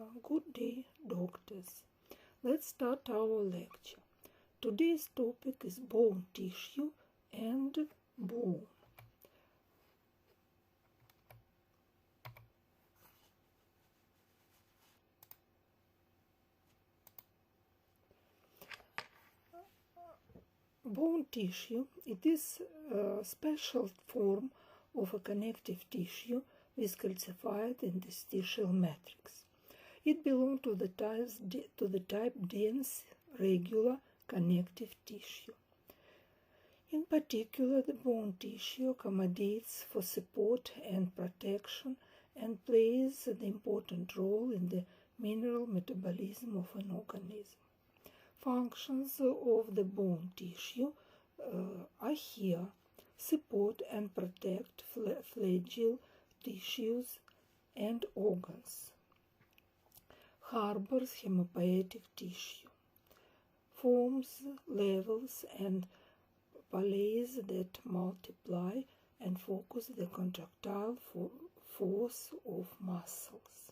Good day, doctors. Let's start our lecture. Today's topic is bone tissue and bone. Bone tissue, it is a special form of a connective tissue with calcified interstitial matrix. It belongs to the type dense, regular connective tissue. In particular, the bone tissue accommodates for support and protection and plays an important role in the mineral metabolism of an organism. Functions of the bone tissue are here: support and protect fragile tissues and organs, harbors hematopoietic tissue, forms levels and palays that multiply and focus the contractile force of muscles.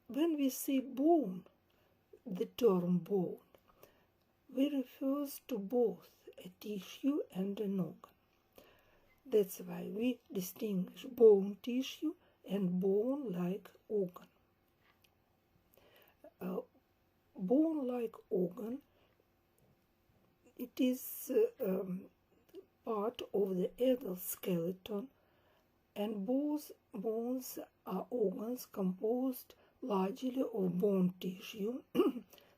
When we say bone, the term bone, we refer to both a tissue and an organ. That's why we distinguish bone tissue and bone-like organ. Bone-like organ, it is part of the adult skeleton, and both bones are organs composed largely of bone tissue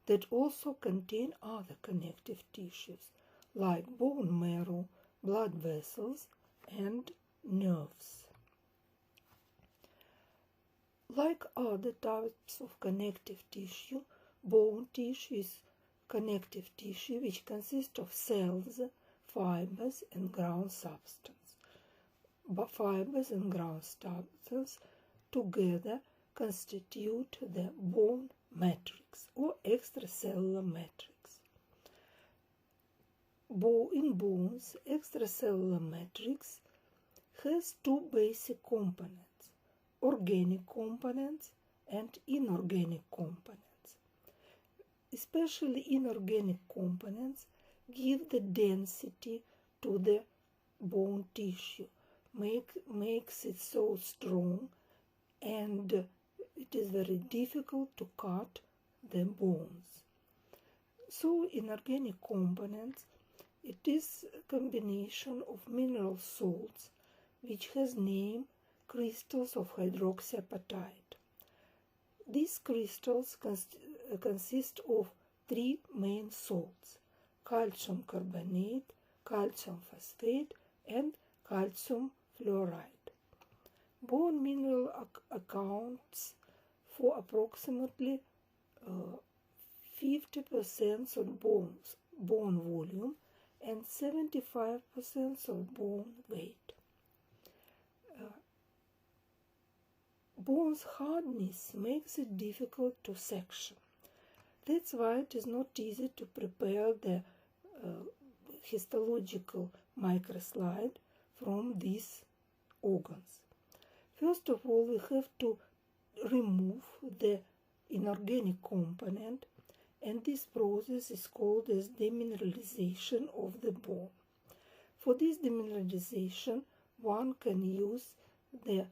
that also contain other connective tissues like bone marrow, blood vessels, and nerves. Like other types of connective tissue, bone tissue is connective tissue which consists of cells, fibers, and ground substance. But fibers and ground substance together constitute the bone matrix or extracellular matrix. In bones, extracellular matrix has two basic components: organic components and inorganic components. Especially inorganic components give the density to the bone tissue, makes it so strong, and it is very difficult to cut the bones. So inorganic components, it is a combination of mineral salts which has name crystals of hydroxyapatite. These crystals consist of three main salts: calcium carbonate, calcium phosphate, and calcium fluoride. Bone mineral accounts for approximately 50% of bone volume and 75% of bone weight. Bone's hardness makes it difficult to section. That's why it is not easy to prepare the histological microslide from these organs. First of all, we have to remove the inorganic component, and this process is called as demineralization of the bone. For this demineralization, one can use the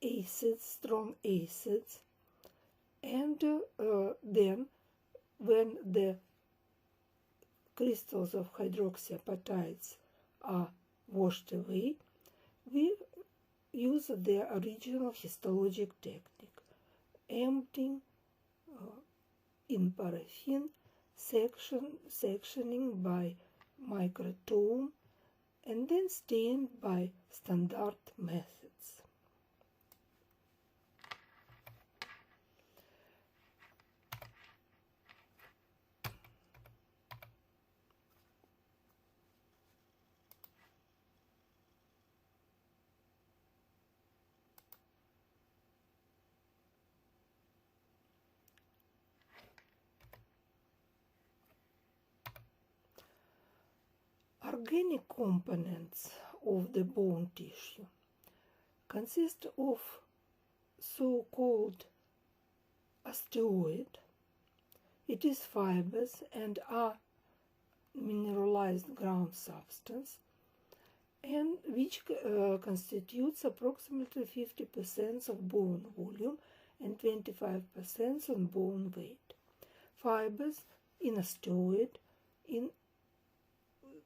acids, strong acids, and then when the crystals of hydroxyapatites are washed away, we use the original histologic technique: emptying in paraffin, sectioning by microtome, and then stain by standard methods. Organic components of the bone tissue. consist of so-called osteoid. It is fibers and are mineralized ground substance, and which constitutes approximately 50% of bone volume and 25% on bone weight. Fibers in osteoid in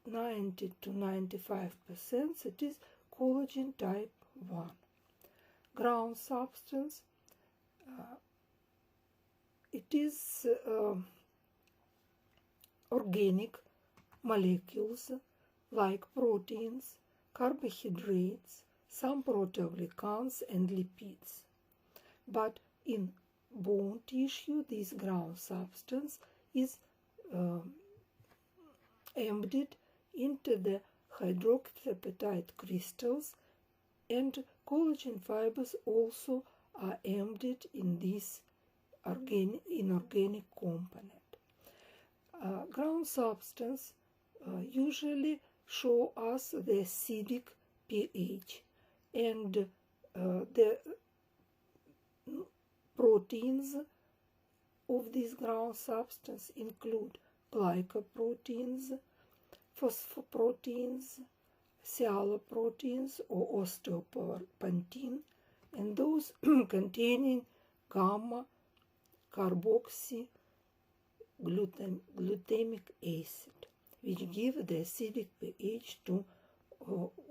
90 to 95%, it is collagen type 1. Ground substance, it is organic molecules like proteins, carbohydrates, some proteoglycans and lipids. But in bone tissue, this ground substance is emptied into the hydroxyapatite crystals, and collagen fibers also are emptied in this inorganic component. Ground substance usually show us the acidic pH, and the proteins of this ground substance include glycoproteins, phosphoproteins, sialoproteins or osteopontin, and those containing gamma carboxy glutamic acid, which give the acidic pH to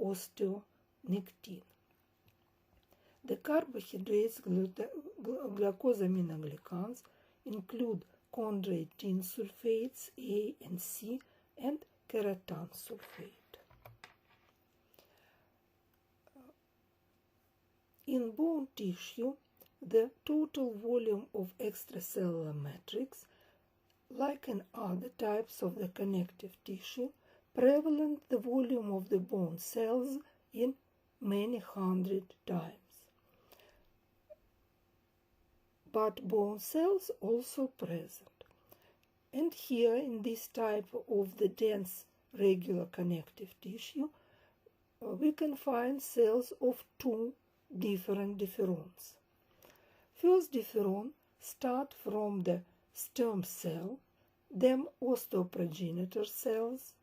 osteonectin. The carbohydrates, glucosaminoglycans, include chondroitin sulfates A and C and keratan sulfate. In bone tissue, the total volume of extracellular matrix, like in other types of the connective tissue, prevalent the volume of the bone cells in many hundred times. But bone cells also present. And here in this type of the dense regular connective tissue, we can find cells of two different differons. First differon start from the stem cell, then osteoprogenitor cells,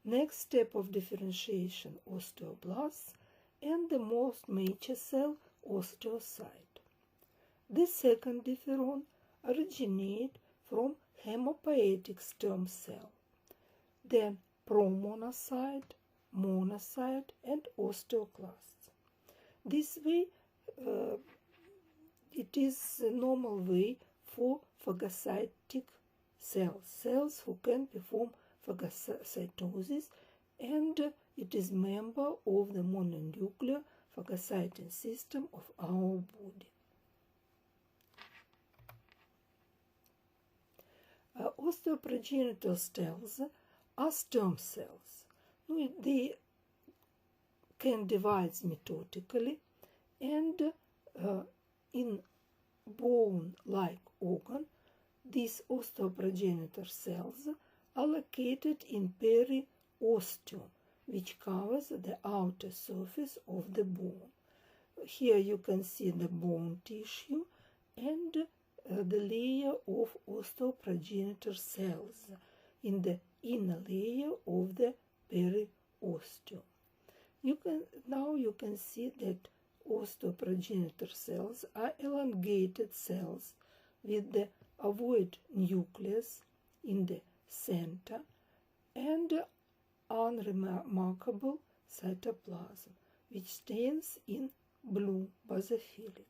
next step of differentiation osteoblasts, and the most mature cell osteocyte. The second differon originates from hematopoietic stem cell, then promonocyte, monocyte, and osteoclasts. This way, it is a normal way for phagocytic cells who can perform phagocytosis, and it is member of the mononuclear phagocytic system of our body. Osteoprogenitor cells are stem cells. They can divide mitotically, and in bone-like organ, these osteoprogenitor cells are located in periosteum, which covers the outer surface of the bone. Here you can see the bone tissue and the layer of osteoprogenitor cells in the inner layer of the periosteum. Now you can see that osteoprogenitor cells are elongated cells with the ovoid nucleus in the center and unremarkable cytoplasm, which stains in blue basophilic.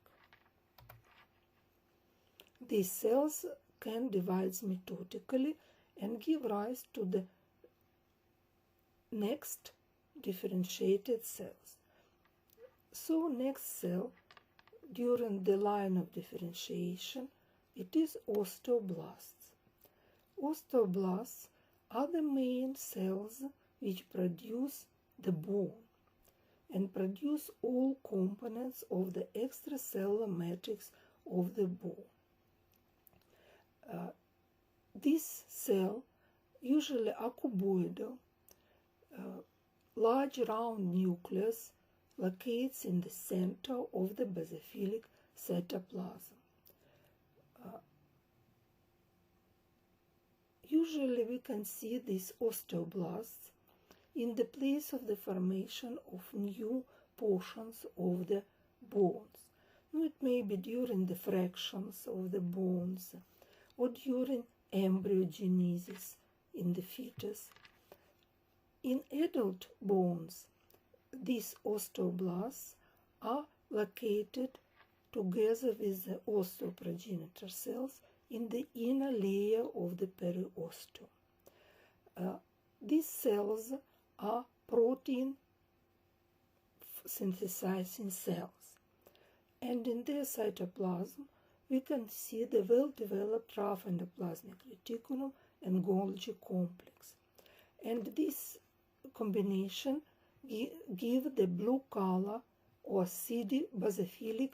These cells can divide mitotically and give rise to the next differentiated cells. So next cell during the line of differentiation, it is osteoblasts. Osteoblasts are the main cells which produce the bone and produce all components of the extracellular matrix of the bone. This cell, usually are cuboidal, large round nucleus locates in the center of the basophilic cytoplasm. Usually we can see these osteoblasts in the place of the formation of new portions of the bones. It may be during the fractions of the bones or during embryogenesis in the fetus. In adult bones, these osteoblasts are located together with the osteoprogenitor cells in the inner layer of the periosteum. These cells are protein synthesizing cells, and in their cytoplasm we can see the well-developed rough endoplasmic reticulum and Golgi complex, and this combination give the blue color or seedy basophilic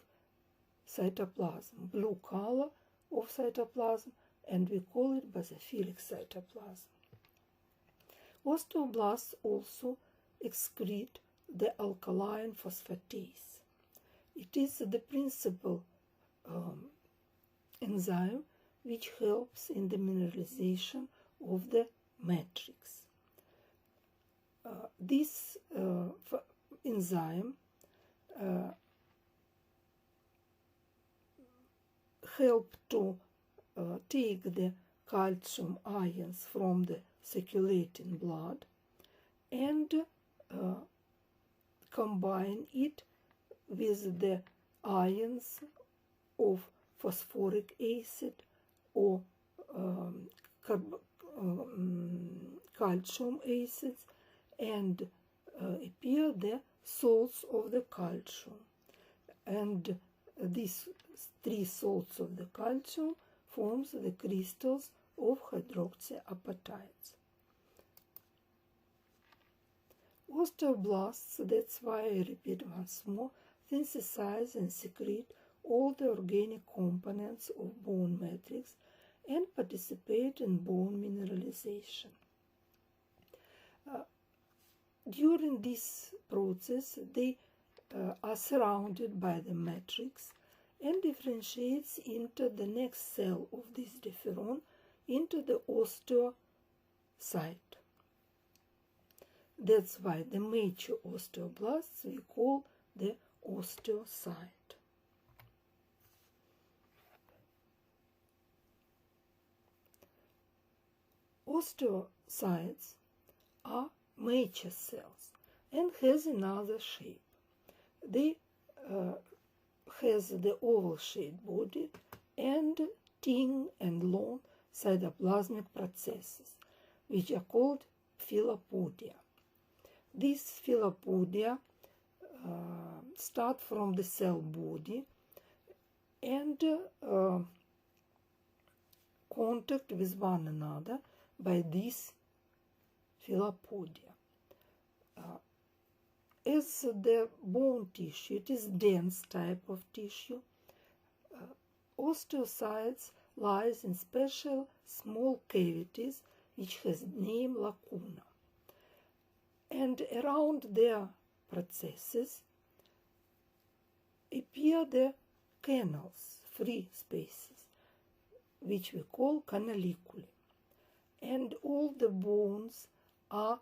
cytoplasm, blue color of cytoplasm, and we call it basophilic cytoplasm. Osteoblasts also excrete the alkaline phosphatase. It is the principal enzyme which helps in the mineralization of the matrix. This enzyme help to take the calcium ions from the circulating blood and combine it with the ions of phosphoric acid or calcium acids and appear the salts of the calcium. And these three salts of the calcium forms the crystals of hydroxyapatites. Osteoblasts, that's why I repeat once more, synthesize and secrete all the organic components of bone matrix and participate in bone mineralization. During this process, they are surrounded by the matrix and differentiates into the next cell of this differon, into the osteocyte. That's why the mature osteoblasts we call the osteocyte. Osteocytes are mature cells and has another shape. They has the oval-shaped body and thin and long cytoplasmic processes, which are called philopodia. These philopodia start from the cell body and contact with one another by these philopodia. As the bone tissue, it is dense type of tissue. Osteocytes lies in special small cavities which has name lacuna. And around their processes appear the canals, free spaces, which we call canaliculi. And all the bones are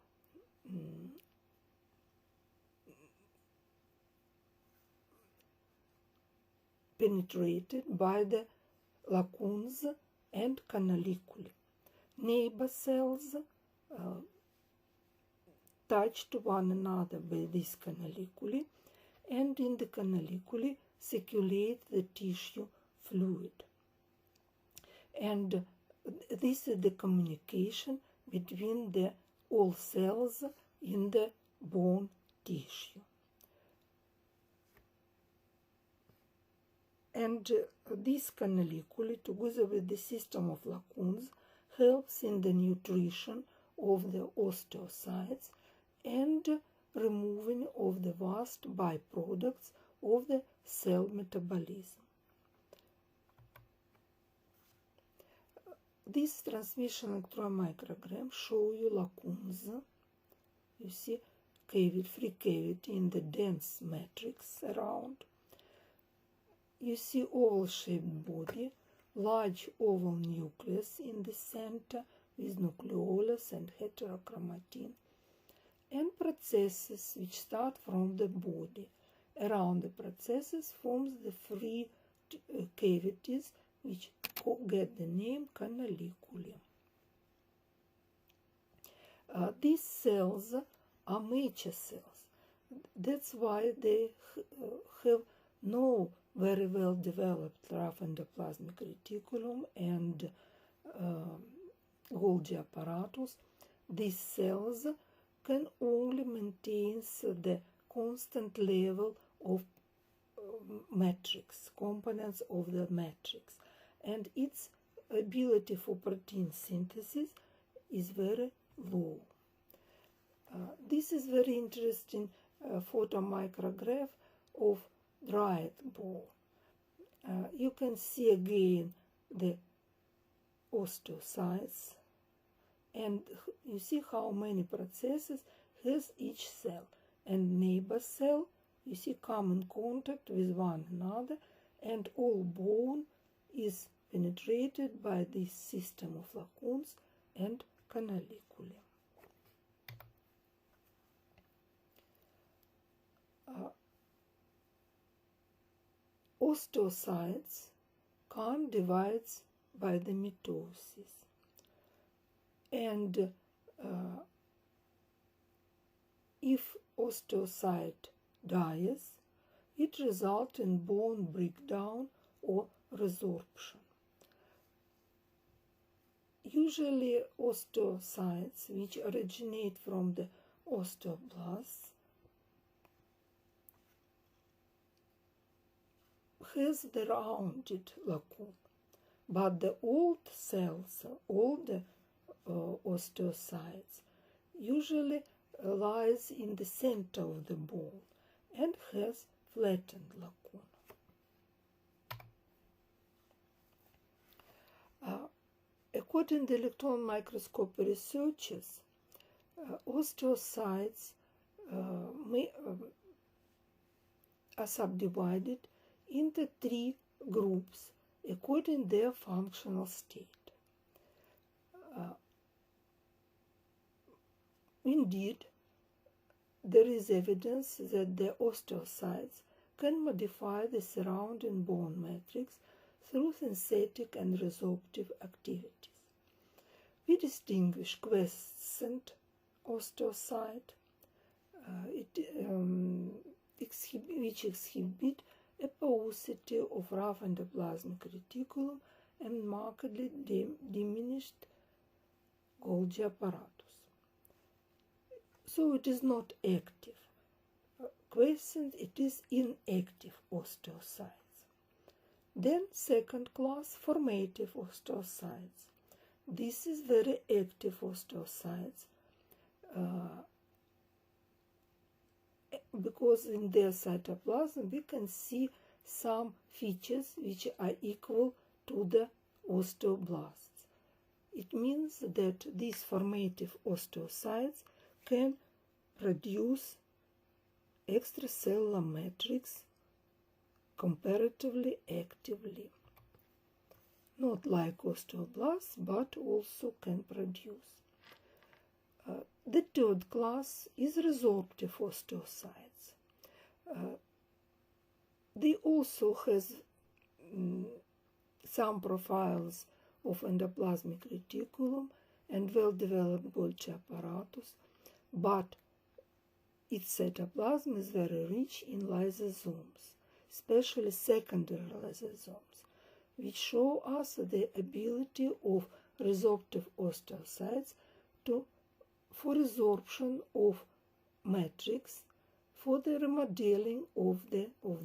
penetrated by the lacunes and canaliculi. Neighbor cells touch to one another by these canaliculi, and in the canaliculi circulate the tissue fluid. And this is the communication between the all cells in the bone tissue. And this canaliculi, together with the system of lacunes, helps in the nutrition of the osteocytes and removing of the vast byproducts of the cell metabolism. This transmission electron microgram show you lacunes. You see free cavity in the dense matrix around. You see oval-shaped body, large oval nucleus in the center with nucleolus and heterochromatin, and processes which start from the body. Around the processes forms the free cavities which get the name canaliculum. These cells are mature cells. That's why they have no very well developed rough endoplasmic reticulum and Golgi apparatus. These cells can only maintain the constant level of matrix, components of the matrix, and its ability for protein synthesis is very low. This is very interesting photomicrograph of dried bone. You can see again the osteocytes, and you see how many processes has each cell, and neighbor cell, you see, come in contact with one another, and all bone is penetrated by this system of lacunes and canaliculum. Osteocytes can divide by the mitosis, and if osteocyte dies, it results in bone breakdown or resorption. Usually osteocytes which originate from the osteoblasts has the rounded lacune, but the old cells, old osteocytes, usually lies in the center of the bone and has flattened lacune. According to electron microscopy researchers, osteocytes are subdivided into 3 groups according to their functional state. Indeed, there is evidence that the osteocytes can modify the surrounding bone matrix through synthetic and resorptive activities. We distinguish quiescent osteocyte, which exhibit a paucity of rough endoplasmic reticulum and markedly diminished Golgi apparatus. So it is not active. Quiescent, it is inactive osteocytes. Then second class, formative osteocytes. This is very active osteocytes because in their cytoplasm we can see some features which are equal to the osteoblasts. It means that these formative osteocytes can produce extracellular matrix comparatively actively. Not like osteoblasts, but also can produce. The third class is resorptive osteocytes. They also has some profiles of endoplasmic reticulum and well-developed Golgi apparatus, but its cytoplasm is very rich in lysosomes, especially secondary lysosomes, which show us the ability of resorptive osteocytes for resorption of matrix, for the remodeling of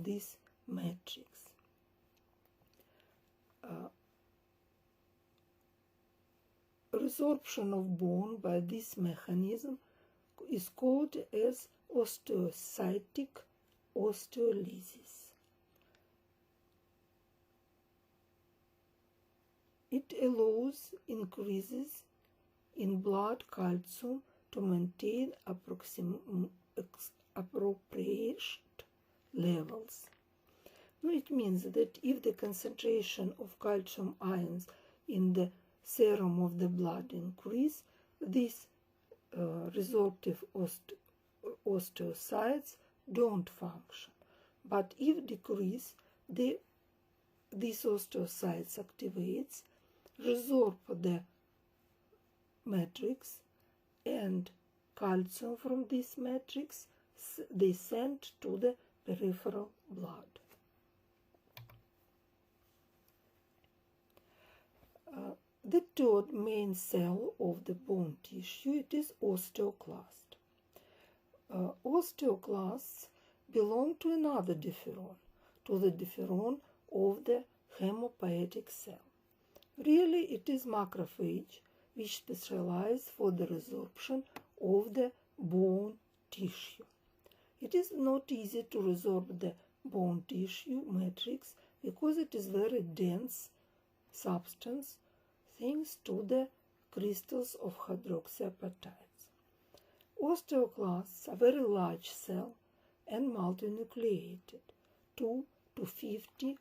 this matrix. Resorption of bone by this mechanism is called as osteocytic osteolysis. It allows increases in blood calcium to maintain appropriate levels. Now it means that if the concentration of calcium ions in the serum of the blood increase, these resorptive osteocytes don't function. But if decrease, these osteocytes activates, resorb the matrix, and calcium from this matrix they send to the peripheral blood. The third main cell of the bone tissue, it is osteoclast. Osteoclasts belong to another differon, to the differon of the hemopoietic cell. Really, it is macrophage which specialize for the resorption of the bone tissue. It is not easy to resorb the bone tissue matrix because it is very dense substance thanks to the crystals of hydroxyapatites. Osteoclasts are very large cell and multinucleated, 2 to 50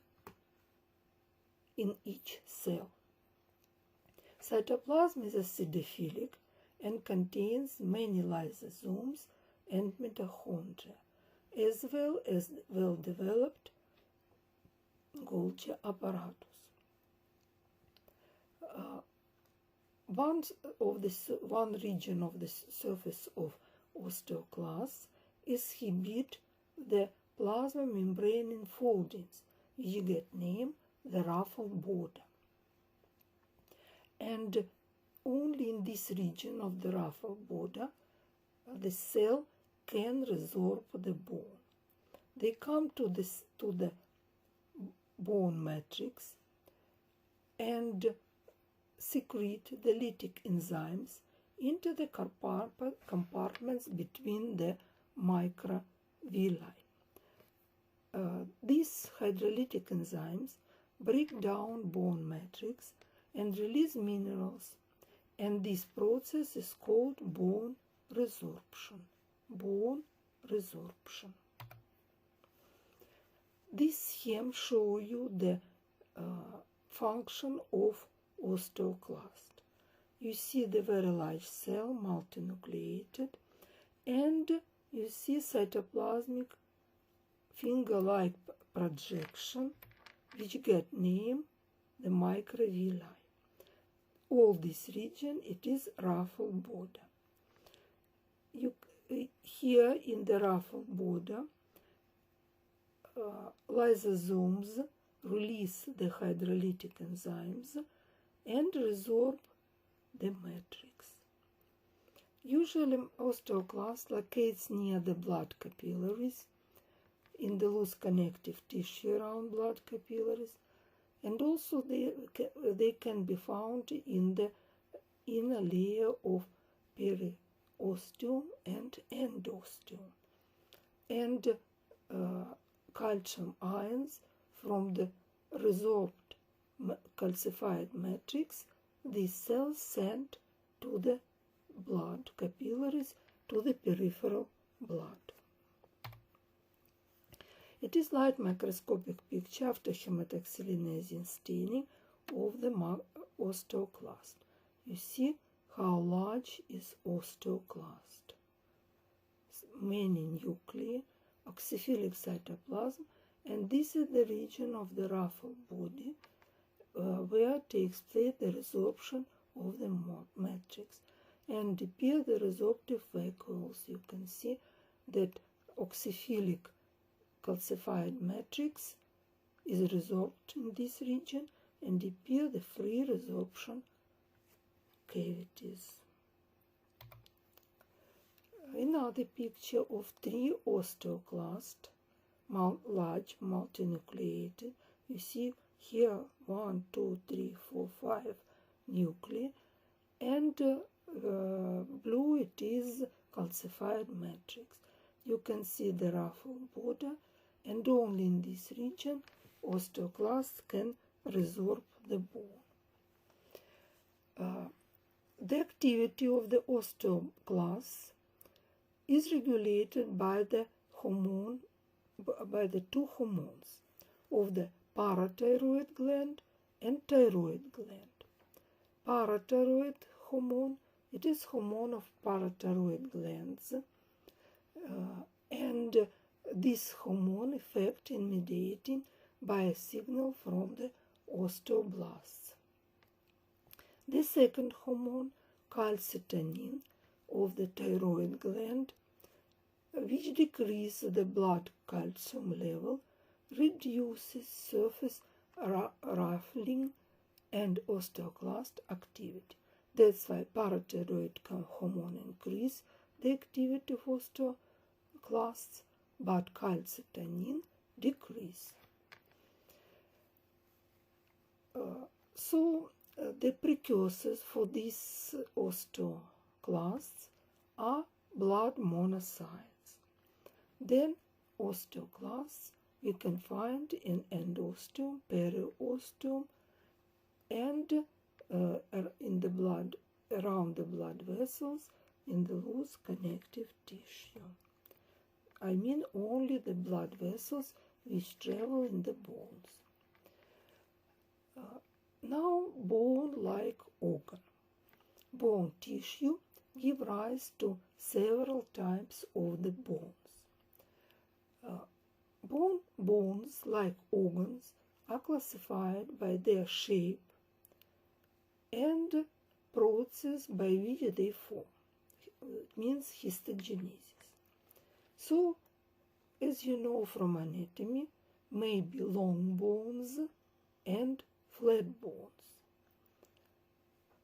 in each cell. Cytoplasm is acidophilic and contains many lysosomes and mitochondria, as well as well-developed Golgi apparatus. One region of the surface of osteoclasts exhibit the plasma membrane enfoldings, which get named the ruffled border. And only in this region of the ruffled border, the cell can resorb the bone. They come to the bone matrix and secrete the lytic enzymes into the compartments between the microvilli. These hydrolytic enzymes break down bone matrix and release minerals, and this process is called bone resorption. Bone resorption. This scheme shows you the function of osteoclast. You see the very large cell, multinucleated, and you see cytoplasmic finger-like projection, which get named the microvilli. All this region, it is ruffled border. Here in the ruffled border, lysosomes release the hydrolytic enzymes and resorb the matrix. Usually, osteoclast locates near the blood capillaries, in the loose connective tissue around blood capillaries, and also they can be found in the inner layer of periosteum and endosteum. And calcium ions from the resorbed calcified matrix, these cells send to the blood capillaries, to the peripheral blood. It is light microscopic picture after hematoxylinase staining of the osteoclast. You see how large is osteoclast. Many nuclei, oxyphilic cytoplasm, and this is the region of the ruffled body where takes place the resorption of the matrix, and appear the resorptive vacuoles. You can see that oxyphilic calcified matrix is resorbed in this region, and appear the free resorption cavities. Another picture of 3 osteoclasts, large multinucleated. You see here 1, 2, 3, 4, 5 nuclei, and blue it is calcified matrix. You can see the ruffled border, and only in this region osteoclasts can resorb the bone. The activity of the osteoclasts is regulated by the two hormones of the parathyroid gland and thyroid gland. Parathyroid hormone, it is hormone of parathyroid glands, and this hormone effect in mediating by a signal from the osteoblasts. The second hormone, calcitonin, of the thyroid gland, which decreases the blood calcium level, reduces surface ruffling and osteoclast activity. That's why parathyroid hormone increase the activity of osteoclasts, but calcitonin decrease. The precursors for these osteoclasts are blood monocytes. Then osteoclasts we can find in endosteum, periosteum, and in the blood, around the blood vessels, in the loose connective tissue. I mean only the blood vessels which travel in the bones. Now, bone-like organ. Bone tissue give rise to several types of the bones. Bones, like organs, are classified by their shape and process by which they form. It means histogenesis. So, as you know from anatomy, may be long bones and flat bones.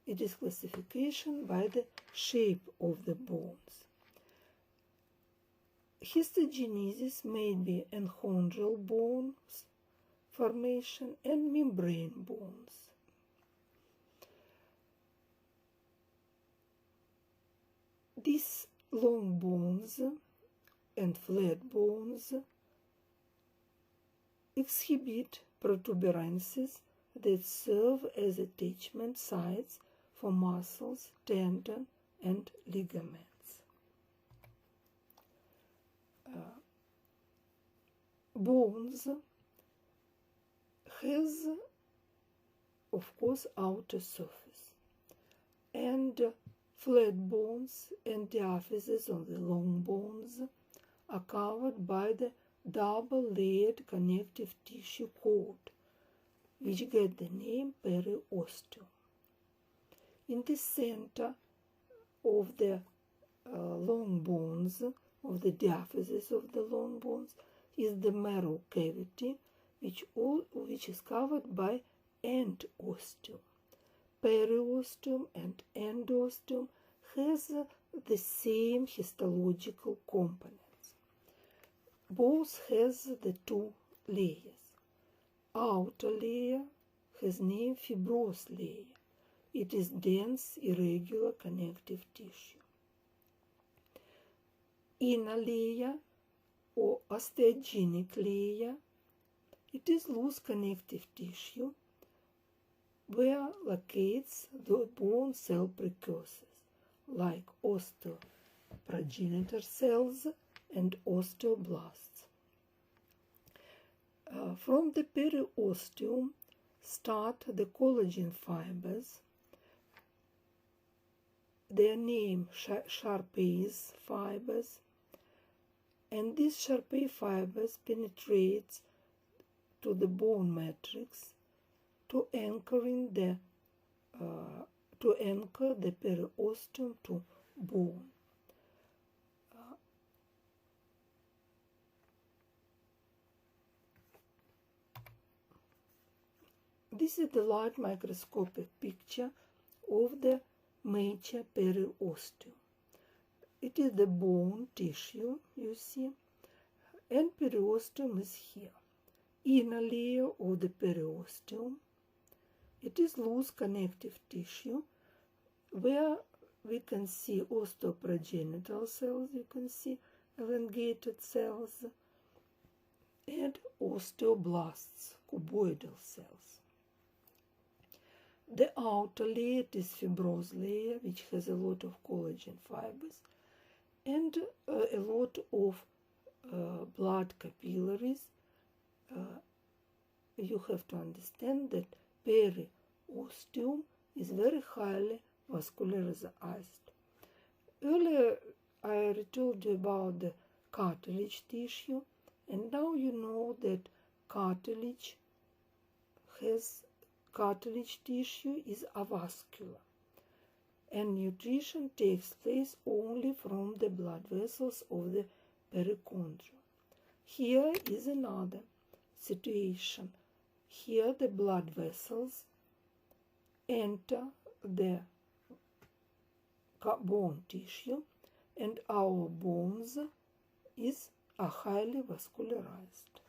It is classification by the shape of the bones. Histogenesis may be enchondral bones formation and membrane bones. These long bones and flat bones exhibit protuberances that serve as attachment sites for muscles, tendon, and ligaments. Bones has, of course, outer surface, and flat bones and diaphyses on the long bones are covered by the double-layered connective tissue cord, which get the name periosteum. In the center of the long bones, of the diaphyses of the long bones, is the marrow cavity, which is covered by endosteum. Periosteum and endosteum has the same histological components. Both has the two layers. Outer layer has name fibrous layer. It is dense, irregular connective tissue. Inner layer or osteogenic layer, it is loose connective tissue where locates the bone cell precursors like osteoprogenitor cells and osteoblasts. From the periosteum start the collagen fibers. Their name Sharpey's fibers, and these Sharpey fibers penetrate to the bone matrix to anchor the periosteum to bone. This is the light microscopic picture of the mature periosteum. It is the bone tissue, you see, and periosteum is here. Inner layer of the periosteum, it is loose connective tissue where we can see osteoprogenital cells, you can see elongated cells, and osteoblasts, cuboidal cells. The outer layer is fibrous layer, which has a lot of collagen fibers, and a lot of blood capillaries. You have to understand that periosteum is very highly vascularized. Earlier I told you about the cartilage tissue, and now you know that cartilage tissue is avascular, and nutrition takes place only from the blood vessels of the perichondrium. Here is another situation. Here the blood vessels enter the bone tissue, and our bones are highly vascularized.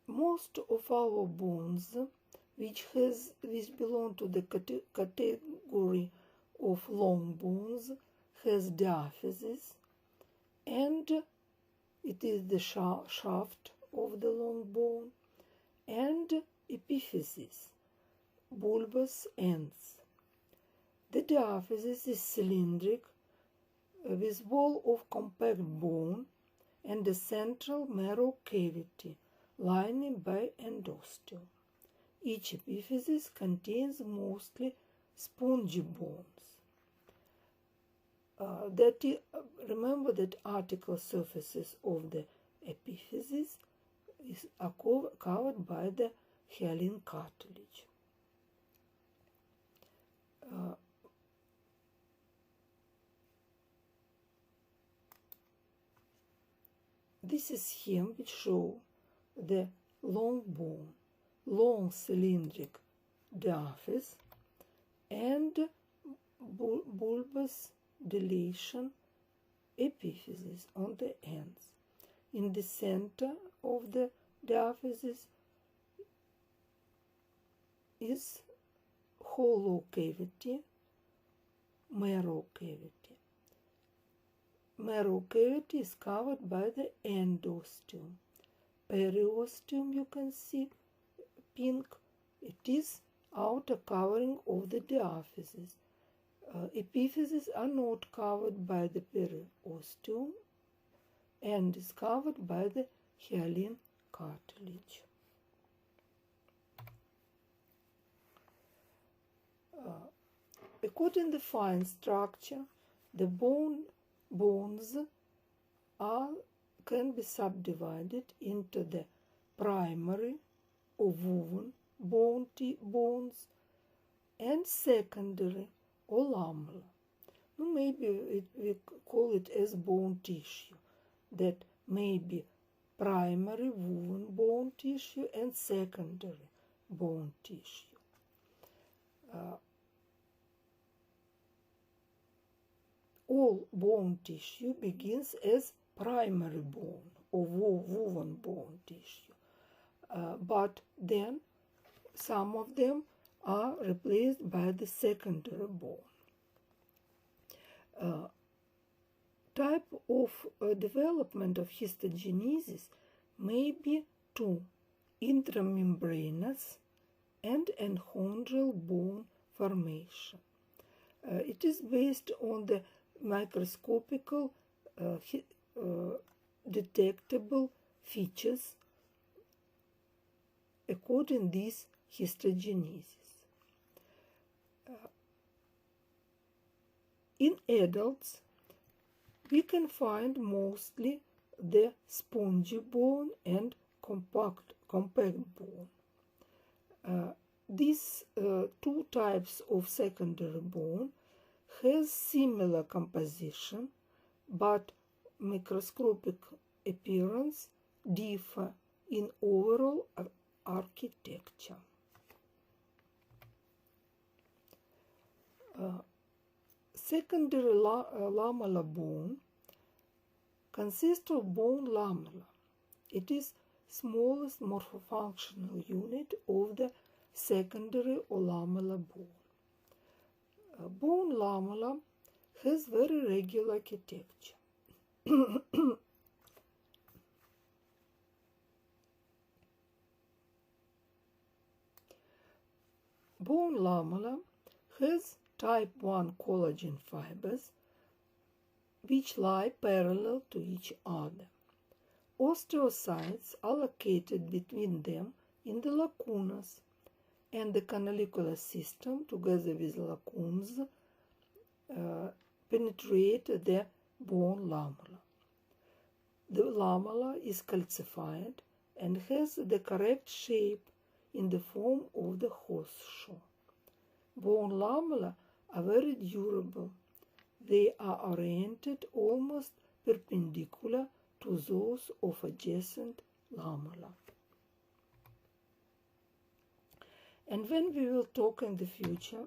Most of our bones, which belong to the category of long bones, has diaphysis, and it is the shaft of the long bone, and epiphysis, bulbous ends. The diaphysis is cylindric with wall of compact bone and a central marrow cavity lining by endosteum. Each epiphysis contains mostly spongy bones. Remember that articular surfaces of the epiphysis are covered by the hyaline cartilage. This is scheme which shows the long bone, long cylindric diaphysis, and bulbous dilation epiphysis on the ends. In the center of the diaphysis is hollow cavity, marrow cavity. Marrow cavity is covered by the endosteum. Periosteum, you can see pink, it is outer covering of the diaphysis. Epiphyses are not covered by the periosteum and is covered by the hyaline cartilage. According to the fine structure, the bones can be subdivided into the primary or woven bones and secondary or lamellar. Maybe we call it as bone tissue. That may be primary woven bone tissue and secondary bone tissue. All bone tissue begins as primary bone or woven bone tissue, but then some of them are replaced by the secondary bone. Type of development of histogenesis may be two: intramembranous and enchondral bone formation. It is based on the microscopical detectable features according to this histogenesis. In adults, we can find mostly the spongy bone and compact bone. These two types of secondary bone has similar composition, but microscopic appearance differ in overall architecture. Secondary lamellar bone consists of bone lamella. It is smallest morphofunctional unit of the secondary or lamellar bone. Bone lamella has very regular architecture. bone lamella has type 1 collagen fibers which lie parallel to each other. Osteocytes are located between them in the lacunas, and the canalicular system, together with lacunes, penetrate the bone lamella. The lamella is calcified and has the correct shape in the form of the horseshoe. Bone lamella are very durable. They are oriented almost perpendicular to those of adjacent lamella. And when we will talk in the future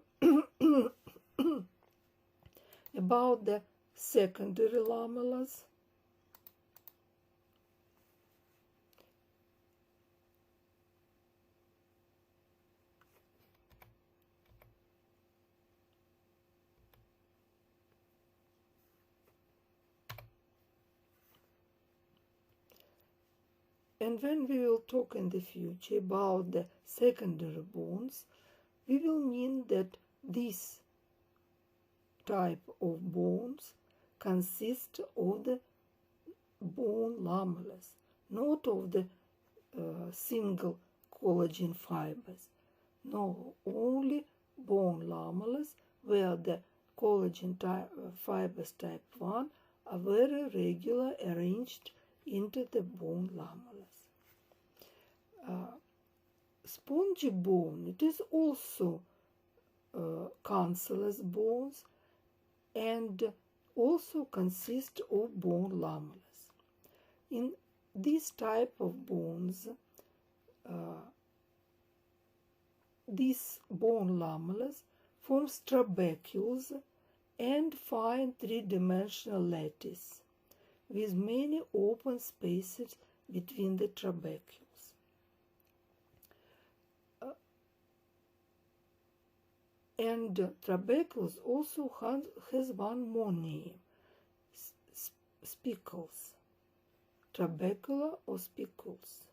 about the secondary lamellas, and when we will talk in the future about the secondary bones, we will mean that this type of bones consist of the bone lamellas, not of the single collagen fibers. No, only bone lamellas where the collagen fibers type 1 are very regular arranged into the bone lamellas. Spongy bone, it is also cancellous bones and also consist of bone lamellas. In this type of bones, these bone lamellas form trabecules and fine three-dimensional lattice with many open spaces between the trabecules. And trabecules also has one more name, spicules, trabecula or spicules.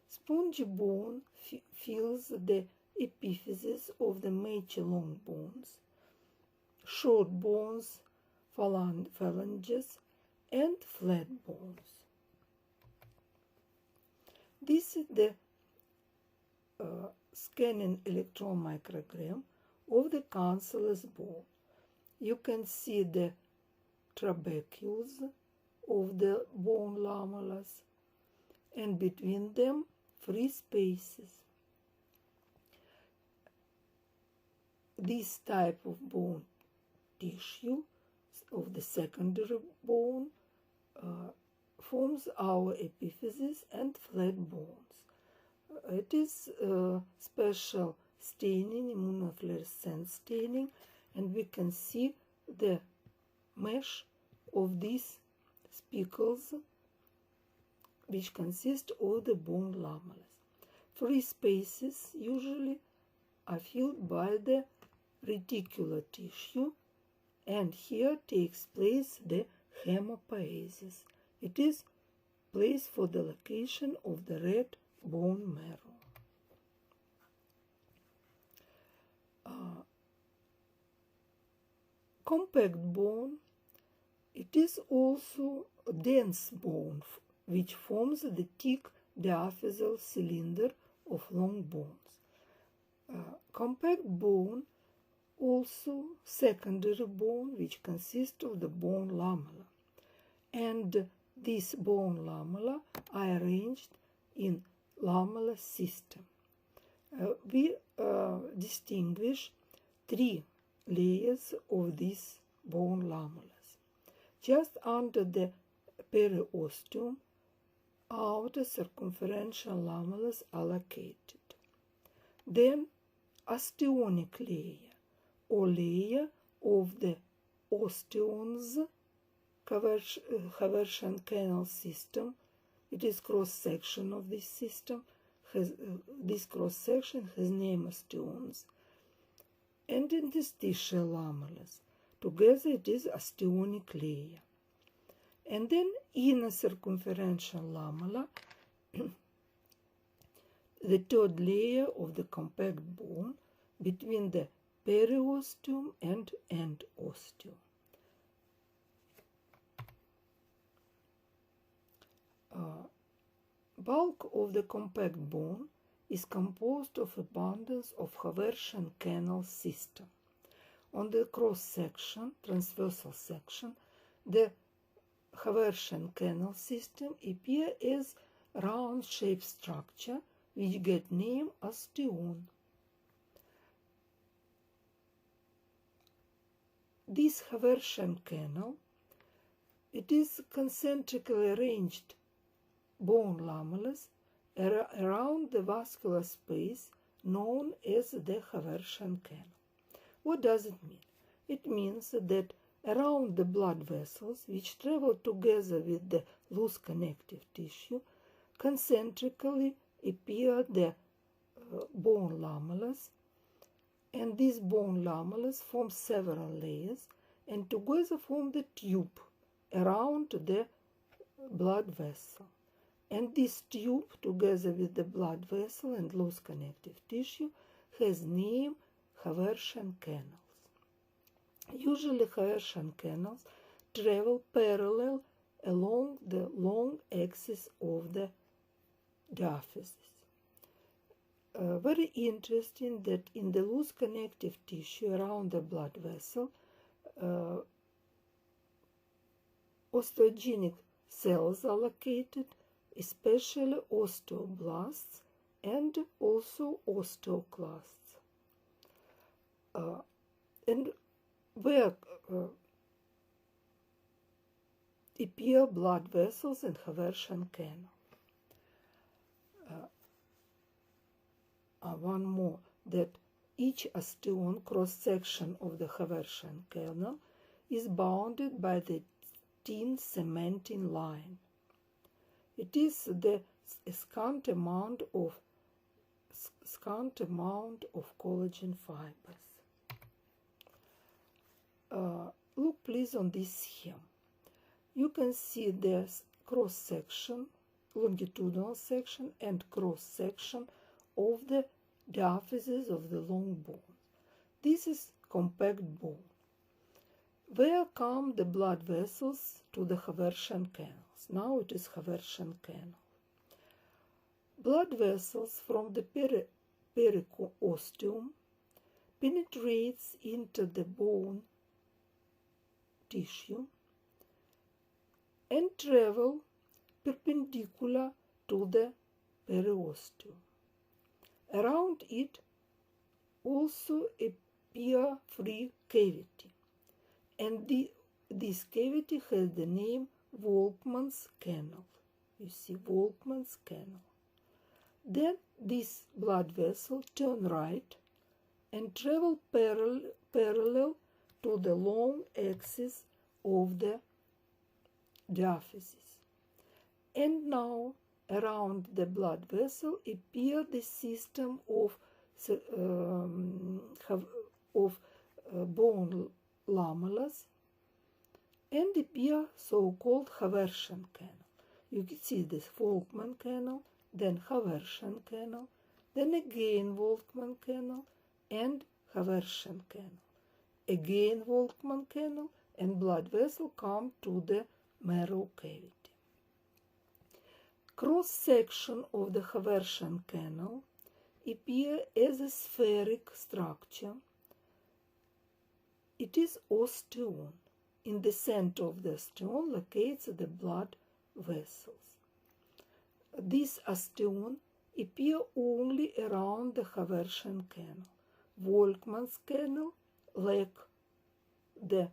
Spongy bone fills the epiphyses of the mature long bones, short bones, phalanges, and flat bones. This is the scanning electron microgram of the cancellous bone. You can see the trabecules of the bone lamellas, and between them free spaces. This type of bone tissue of the secondary bone forms our epiphyses and flat bones. It is special staining, immunofluorescence staining, and we can see the mesh of these spicules which consist of the bone lamellas. Free spaces usually are filled by the reticular tissue, and here takes place the hematopoiesis. It is place for the location of the red bone marrow. Compact bone, it is also a dense bone which forms the thick diaphyseal cylinder of long bones. Compact bone, also secondary bone, which consists of the bone lamella, and these bone lamella are arranged in lamellar system. We distinguish three layers of these bone lamellas. Just under the periosteum, outer circumferential lamellas are located. Then osteonic layer, or layer of the osteons, Haversian canal system. It is cross-section of this system. This cross-section has name osteons. And interstitial lamellas. Together it is osteonic layer. And then inner circumferential lamella, the third layer of the compact bone, between the periosteum and endosteum. Bulk of the compact bone is composed of abundance of Haversian canal system. On the cross-section, transversal section, the Haversian canal system appear as round-shaped structure which get name osteon. This Haversian canal, it is concentrically arranged bone lamellas around the vascular space known as the Haversian canal. What does it mean? It means that around the blood vessels, which travel together with the loose connective tissue, concentrically appear the bone lamellas, and these bone lamellas form several layers and together form the tube around the blood vessel. And this tube, together with the blood vessel and loose connective tissue, has name Haversian canals. Usually Haversian canals travel parallel along the long axis of the diaphysis. Very interesting that in the loose connective tissue around the blood vessel, osteogenic cells are located, especially osteoblasts and also osteoclasts. And where appear blood vessels and Haversian canal. One more, that each osteon cross-section of the Haversian canal is bounded by the thin cementing line. It is the scant amount of collagen fibers. Look please on this scheme. You can see the cross-section, longitudinal section and cross-section of the diaphysis of the long bone. This is compact bone. Where come the blood vessels to the Haversian canals? Now it is Haversian canal. Blood vessels from the periosteum penetrates into the bone tissue and travel perpendicular to the periosteum. Around it also appear free cavity, and this cavity has the name Volkmann's canal. You see, Volkmann's canal. Then this blood vessel turn right and travel parallel to the long axis of the diaphysis. And now around the blood vessel appear the system of bone lamellas and appear so-called Haversian canal. You can see this Volkmann canal, then Haversian canal, then again Volkmann canal and Haversian canal. Again Volkmann canal, and blood vessel come to the marrow cavity. Cross-section of the Haversian canal appear as a spheric structure. It is osteon. In the center of the osteon locates the blood vessels. This osteon appear only around the Haversian canal. Volkmann's canal lack the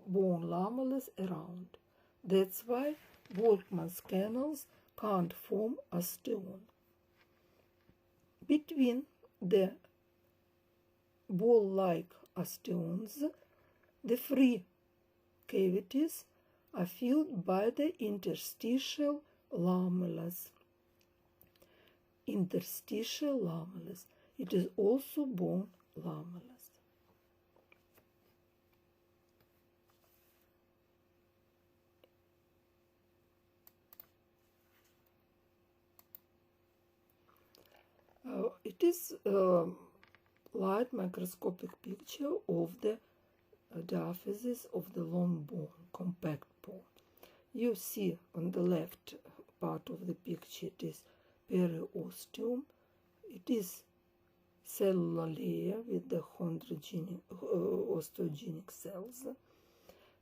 bone lamellas around. That's why Volkmann's canals can't form osteon. Between the ball-like osteons, the free cavities are filled by the interstitial lamellas. Interstitial lamellas. It is also bone lamellas. It It is light microscopic picture of the diaphysis of the long bone, compact bone. You see on the left part of the picture it is periosteum. It is cellular layer with the osteogenic cells.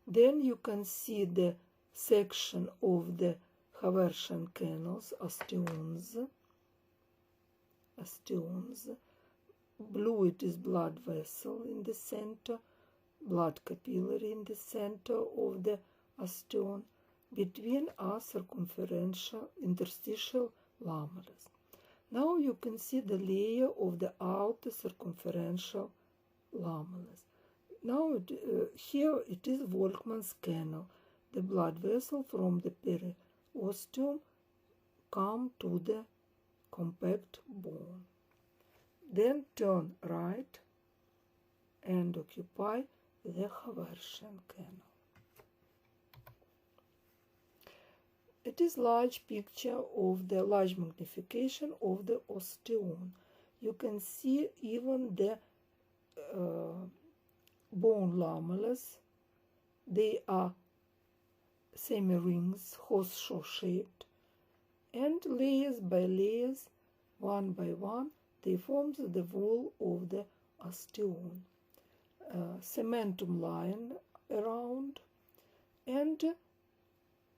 Then you can see the section of the Haversian canals, osteons. Blue, it is blood vessel in the center, blood capillary in the center of the osteon. Between are circumferential interstitial lamelles. Now you can see the layer of the outer circumferential lamelles. Now here it is Volkmann's canal. The blood vessel from the periosteum come to the compact bone. Then turn right and occupy the Haversian canal. It is large picture of the large magnification of the osteon. You can see even the bone lamelles. They are semi-rings, horseshoe shaped, and layers by layers, one by one, they form the wall of the osteon. Cementum line around, and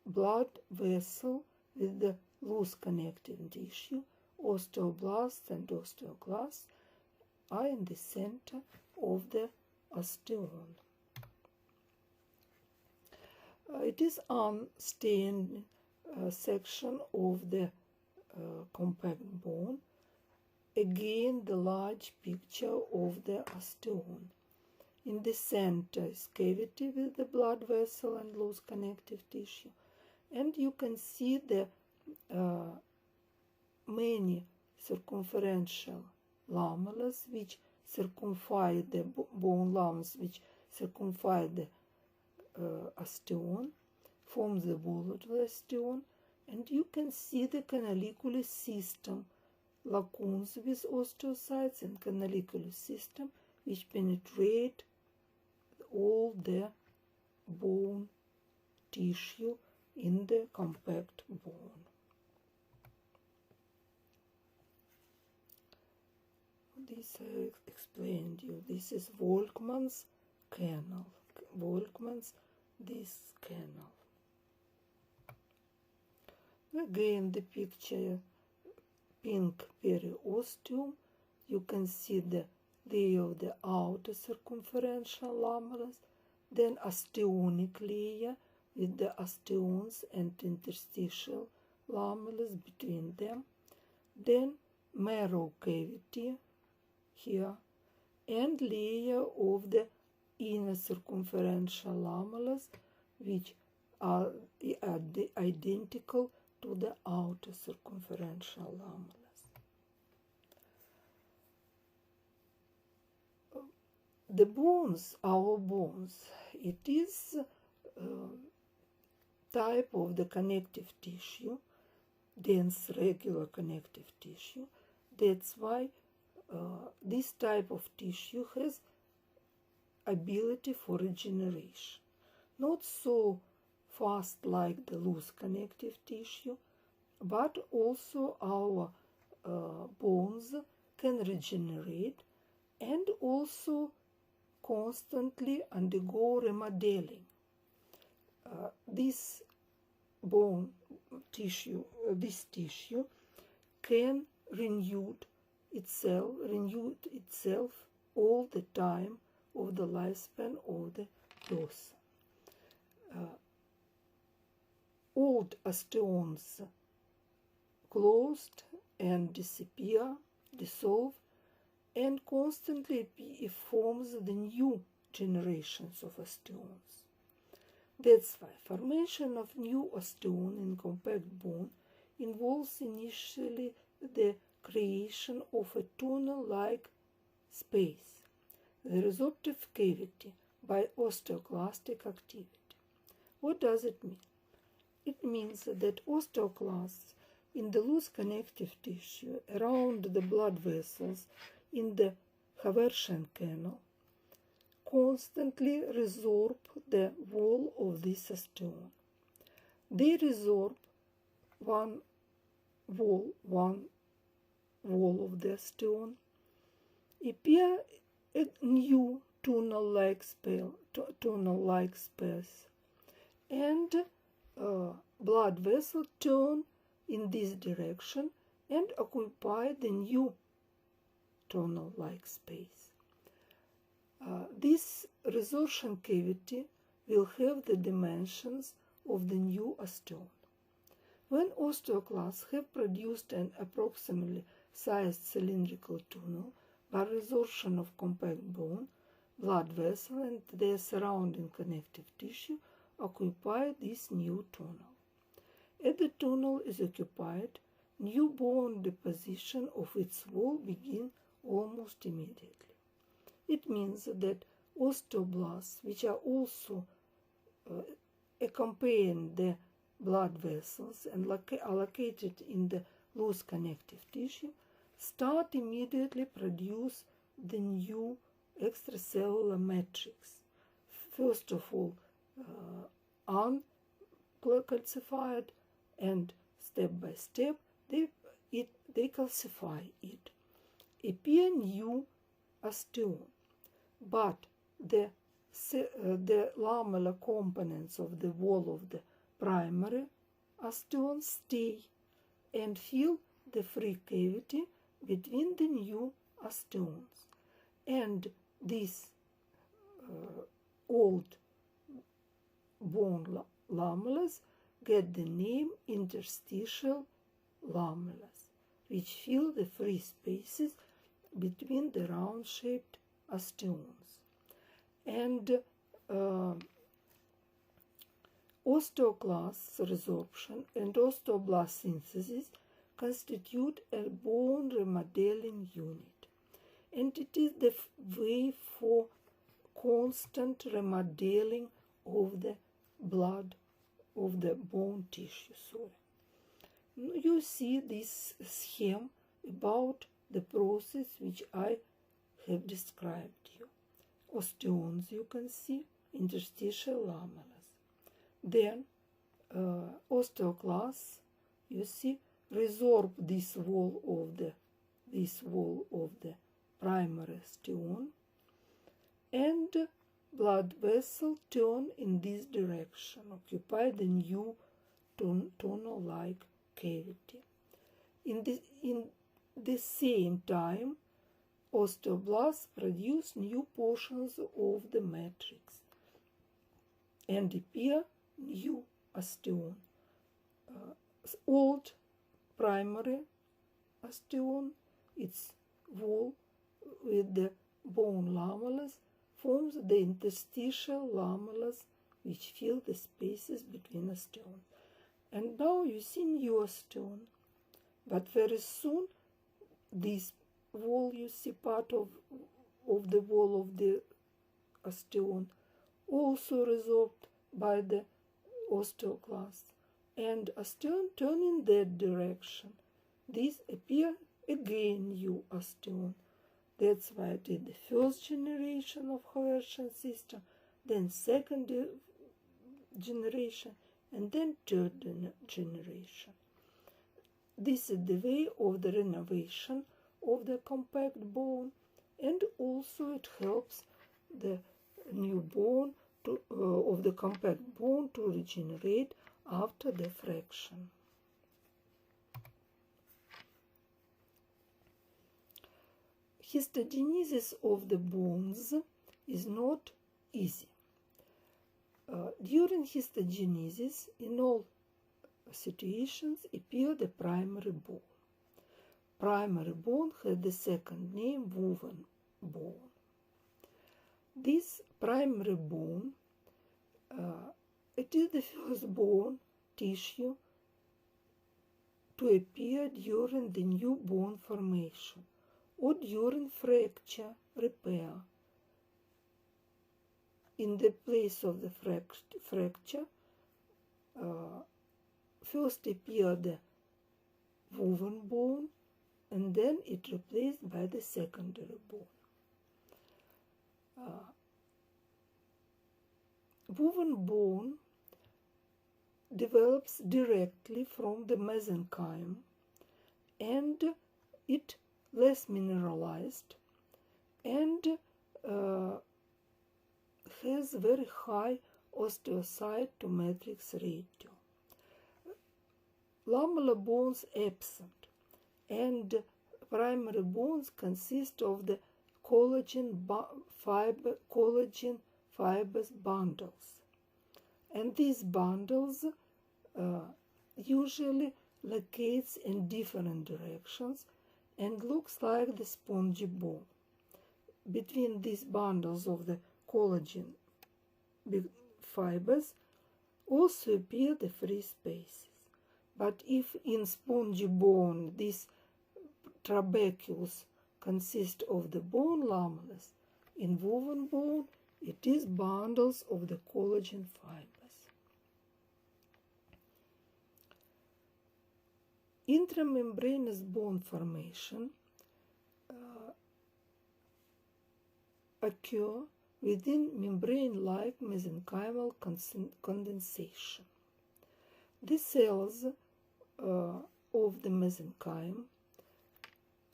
blood vessel with the loose connective tissue, osteoblasts and osteoclasts are in the center of the osteon. It is unstained section of the compact bone. Again, the large picture of the osteon. In the center is cavity with the blood vessel and loose connective tissue. And you can see the many circumferential lamelles which circumfine the bone lamelles, which circumfine the osteon, form the wall of the osteon, and you can see the canaliculus system, lacunes with osteocytes and canaliculus system which penetrate all the bone tissue in the compact bone. This I explained you. This is Volkmann's canal. Volkmann's this canal. Again, the picture, pink periosteum. You can see the layer of the outer circumferential lamelles, then osteonic layer with the osteons and interstitial lamelles between them, then marrow cavity here, and layer of the inner circumferential lamelles which are identical to the outer circumferential lamelles. The bones, our bones, it is type of the connective tissue, dense regular connective tissue. That's why this type of tissue has ability for regeneration. Not so fast like the loose connective tissue, but also our bones can regenerate and also constantly undergo remodeling. This bone tissue, this tissue can renew itself all the time of the lifespan of the person. Old osteons closed and disappear, dissolve, and constantly forms the new generations of osteons. That's why formation of new osteon in compact bone involves initially the creation of a tunnel-like space, the resorptive cavity, by osteoclastic activity. What does it mean? It means that osteoclasts in the loose connective tissue around the blood vessels in the Haversian canal constantly resorb the wall of this osteon. They resorb one wall of the osteon, appear a new tunnel-like space, and blood vessel turn in this direction and occupy the new tunnel-like space. This resorption cavity will have the dimensions of the new osteon. When osteoclasts have produced an approximately sized cylindrical tunnel by resorption of compact bone, blood vessel and their surrounding connective tissue occupy this new tunnel. As the tunnel is occupied, new bone deposition of its wall begins almost immediately. It means that osteoblasts, which are also accompanying the blood vessels and are located in the loose connective tissue, start immediately produce the new extracellular matrix. First of all, uncalcified, and step by step they calcify it. Appear new osteon, but the lamellar components of the wall of the primary osteon stay and fill the free cavity between the new osteons, and these old bone lamellas get the name interstitial lamellas, which fill the free spaces between the round-shaped osteons. And osteoclast resorption and osteoblast synthesis constitute a bone remodeling unit, and it is the way for constant remodeling of the blood, of the bone tissue. You see this scheme about the process which I have described you. Osteons, you can see, interstitial lamellas. Then osteoclasts, you see, resorb this wall of the primary osteon, and blood vessel turn in this direction, occupy the new tunnel-like cavity. In the same time, osteoblasts produce new portions of the matrix and appear new osteon. Old primary osteon, its wall with the bone lamellas, forms the interstitial lamellas which fill the spaces between osteons. And now you see new osteon, but very soon this wall, you see part of the wall of the osteon, also resorbed by the osteoclast, and osteon turn in that direction. These appear again new osteon. That's why it is the first generation of Haversian system, then second generation, and then third generation. This is the way of the renovation of the compact bone, and also it helps the new bone of the compact bone to regenerate after the fraction. Histogenesis of the bones is not easy. During histogenesis, in all situations, appear the primary bone. Primary bone had the second name, woven bone. This primary bone, it is the first bone tissue to appear during the new bone formation or during fracture repair. In the place of the fracture, first appear the woven bone, and then it replaced by the secondary bone. Woven bone develops directly from the mesenchyme, and it less mineralized and has very high osteocyte to matrix ratio. Lamellar bones absent, and primary bones consist of the collagen fibers bundles, and these bundles usually locates in different directions and looks like the spongy bone. Between these bundles of the collagen fibers also appear the free spaces. But if in spongy bone these trabecules consist of the bone lamellars, in woven bone it is bundles of the collagen fibers. Intramembranous bone formation occur within membrane-like mesenchymal condensation. The cells of the mesenchyme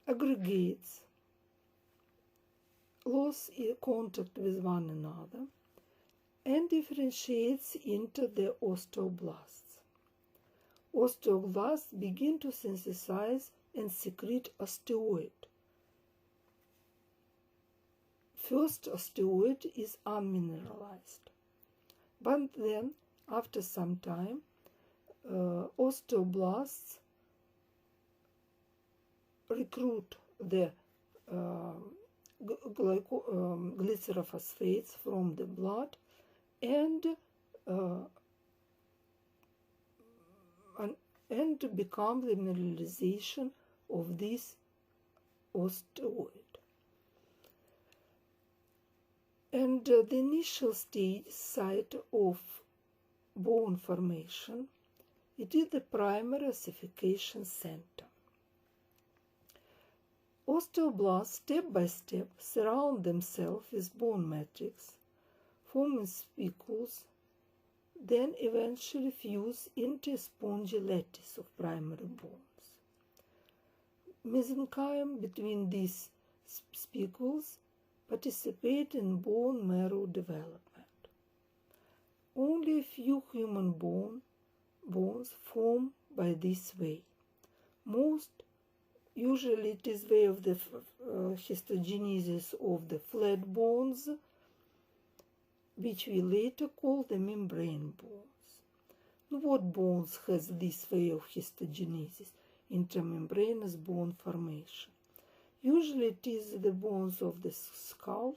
aggregates, lose contact with one another, and differentiates into the osteoblasts. Osteoblasts begin to synthesize and secrete osteoid. First osteoid is unmineralized, but then, after some time, osteoblasts recruit the glycerophosphates from the blood and become the mineralization of this osteoid. And the initial site of bone formation, it is the primary ossification center. Osteoblasts step by step surround themselves with bone matrix, forming spicules, then eventually fuse into a spongy lattice of primary bones. Mesenchyme between these spicules participate in bone marrow development. Only a few human bones form by this way. Most usually it is way of the histogenesis of the flat bones, which we later call the membrane bones. What bones has this way of histogenesis, intramembranous bone formation? Usually it is the bones of the skull,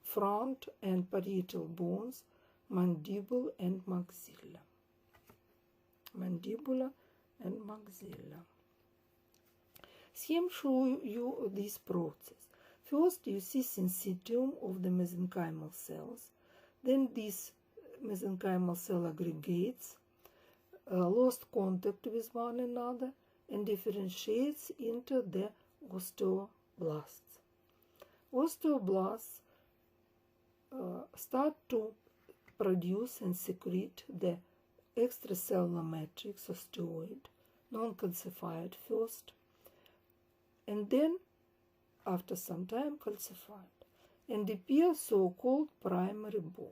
front and parietal bones, mandible and maxilla. Mandibula and maxilla. Scheme shows you this process. First, you see syncytium of the mesenchymal cells. Then this mesenchymal cell aggregates, lost contact with one another, and differentiates into the osteoblasts. Osteoblasts start to produce and secrete the extracellular matrix osteoid, non-calcified first, and then, after some time, calcified, and appear so-called primary bone.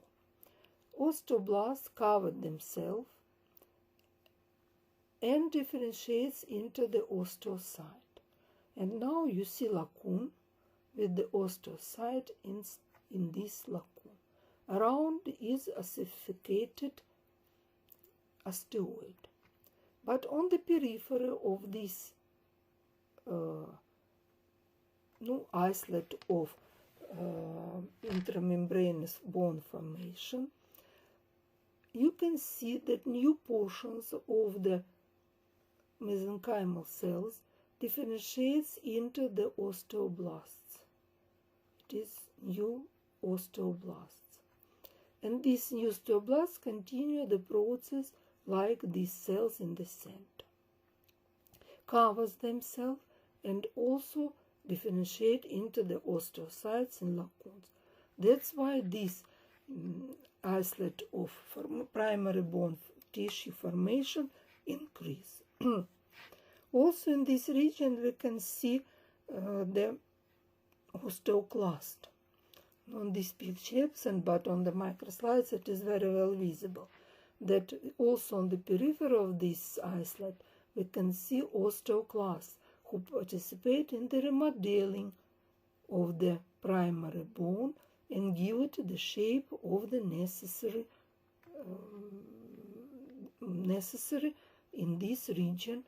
Osteoblasts cover themselves and differentiates into the osteocyte. And now you see lacume with the osteocyte in this lacume. Around is ossificated osteoid. But on the periphery of this isolate of intramembranous bone formation, you can see that new portions of the mesenchymal cells differentiates into the osteoblasts. It is new osteoblasts. And these new osteoblasts continue the process like these cells in the center, covers themselves, and also differentiate into the osteocytes and lacunes. That's why this isolate of primary bone tissue formation increase. Also in this region we can see the osteoclast. On this picture, but on the microslides it is very well visible that also on the periphery of this isolate we can see osteoclasts who participate in the remodeling of the primary bone and give it the shape of the necessary in this region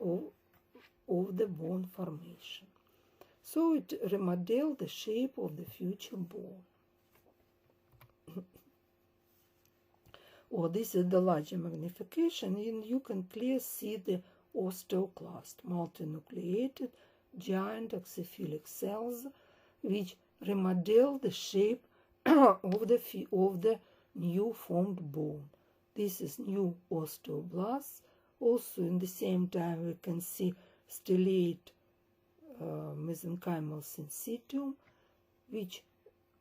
of the bone formation. So it remodels the shape of the future bone. This is the larger magnification, and you can clearly see the osteoclast, multinucleated giant oxyphilic cells, which remodel the shape of the new formed bone. This is new osteoblasts. Also, in the same time, we can see stellate mesenchymal syncytium, which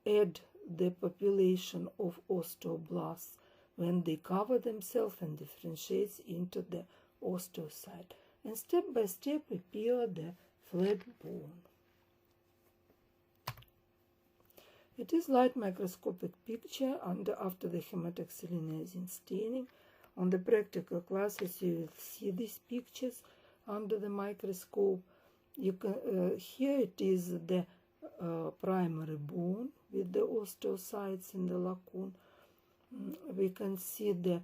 add the population of osteoblasts when they cover themselves and differentiates into the osteocyte. And step by step appear the flat bone. It is light microscopic picture after the hematoxylinase staining. On the practical classes you will see these pictures under the microscope. You can here it is the primary bone with the osteocytes in the lacune. We can see the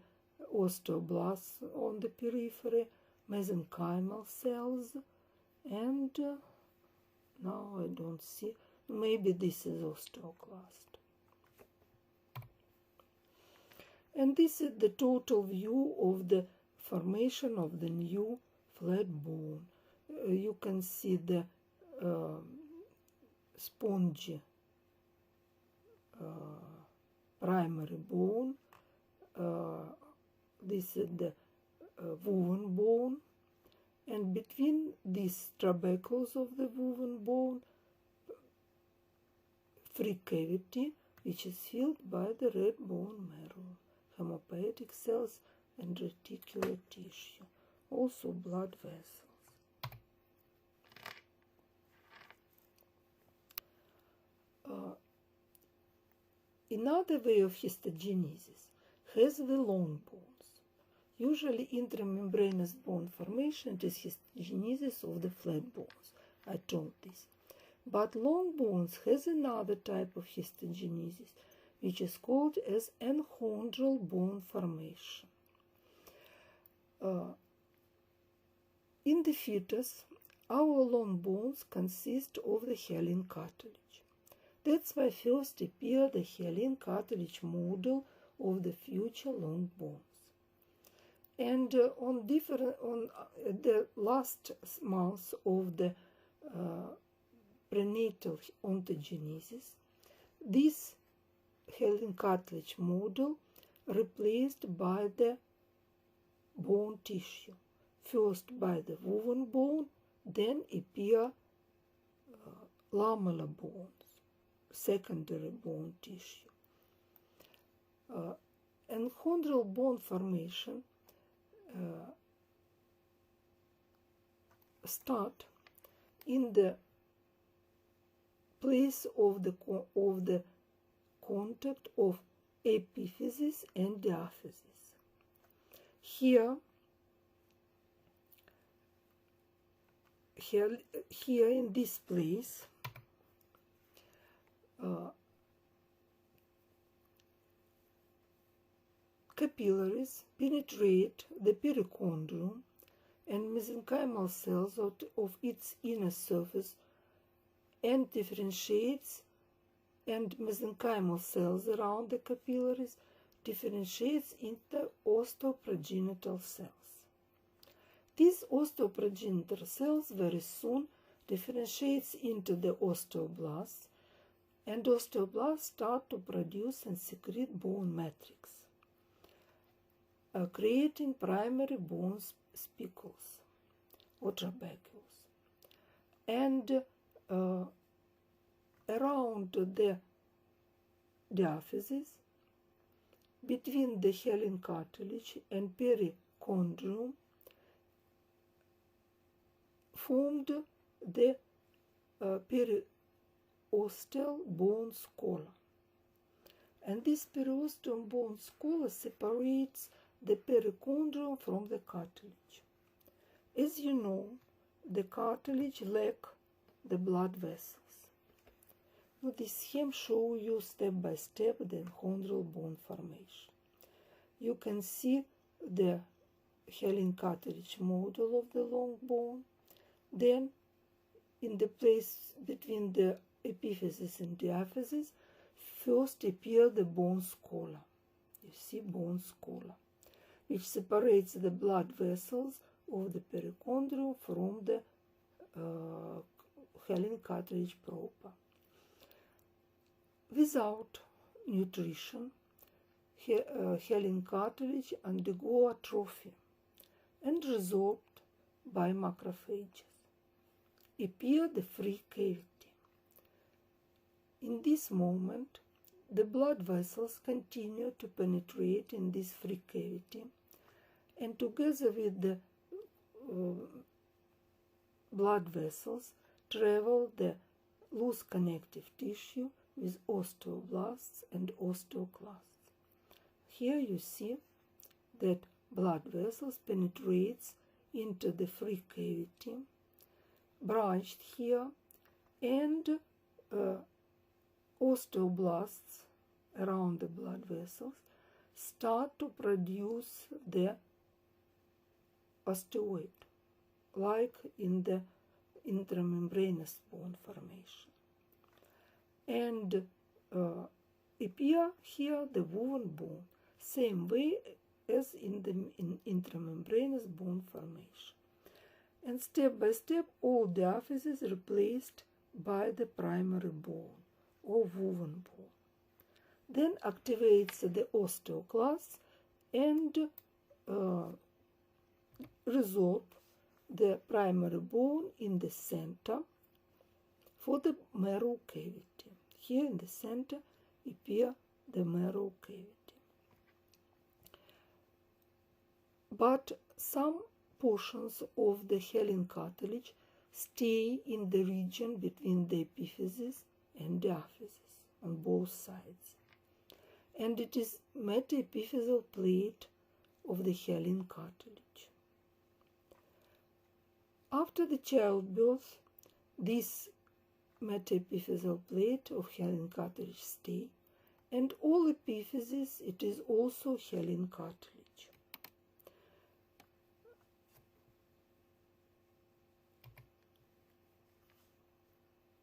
osteoblasts on the periphery, mesenchymal cells, and now I don't see. Maybe this is osteoclast. And this is the total view of the formation of the new flat bone. You can see the spongy primary bone. This is the woven bone, and between these trabecles of the woven bone, free cavity, which is filled by the red bone marrow, hematopoietic cells, and reticular tissue, also blood vessels. Another way of histogenesis has the long bones. Usually intramembranous bone formation is histogenesis of the flat bones. I told this. But long bones has another type of histogenesis, which is called as enchondral bone formation. In the fetus, our long bones consist of the hyaline cartilage. That's why first appear the hyaline cartilage model of the future long bones. And on the last months of the prenatal ontogenesis, this hyaline cartilage model replaced by the bone tissue. First by the woven bone, then appear lamellar bones, secondary bone tissue. Enchondral bone formation start in the place of the contact of epiphysis and diaphysis. Here in this place, capillaries penetrate the perichondrium and mesenchymal cells of its inner surface and differentiates, and mesenchymal cells around the capillaries differentiates into osteoprogenital cells. These osteoprogenital cells very soon differentiates into the osteoblasts, and osteoblasts start to produce and secrete bone matrix. creating primary bone spicules or trabecules. And around the diaphysis, between the hyaline cartilage and perichondrium, formed the periosteal bone schola. And this periosteal bone schola separates the perichondrium from the cartilage. As you know, the cartilage lacks the blood vessels. Now, this scheme shows you step by step the enchondral bone formation. You can see the hyaline cartilage module of the long bone. Then, in the place between the epiphysis and diaphysis, first appear the bone schola. You see bone schola, which separates the blood vessels of the perichondrium from the hyaline cartilage proper. Without nutrition, hyaline cartilage undergo atrophy and resorbed by macrophages. Appear the free cavity. In this moment, the blood vessels continue to penetrate in this free cavity, and together with the blood vessels travel the loose connective tissue with osteoblasts and osteoclasts. Here you see that blood vessels penetrates into the free cavity, branched here, and osteoblasts around the blood vessels start to produce the osteoid, like in the intramembranous bone formation. And appear here the woven bone, same way as in the intramembranous bone formation. And step by step, all diaphysis replaced by the primary bone or woven bone. Then activates the osteoclasts and resorb the primary bone in the center for the marrow cavity. Here in the center appear the marrow cavity. But some portions of the hyaline cartilage stay in the region between the epiphysis and diaphysis on both sides. And it is metaepiphyseal plate of the hyaline cartilage. After the childbirth, this metaepiphyseal plate of hyaline cartilage stay, and all epiphysis, it is also hyaline cartilage.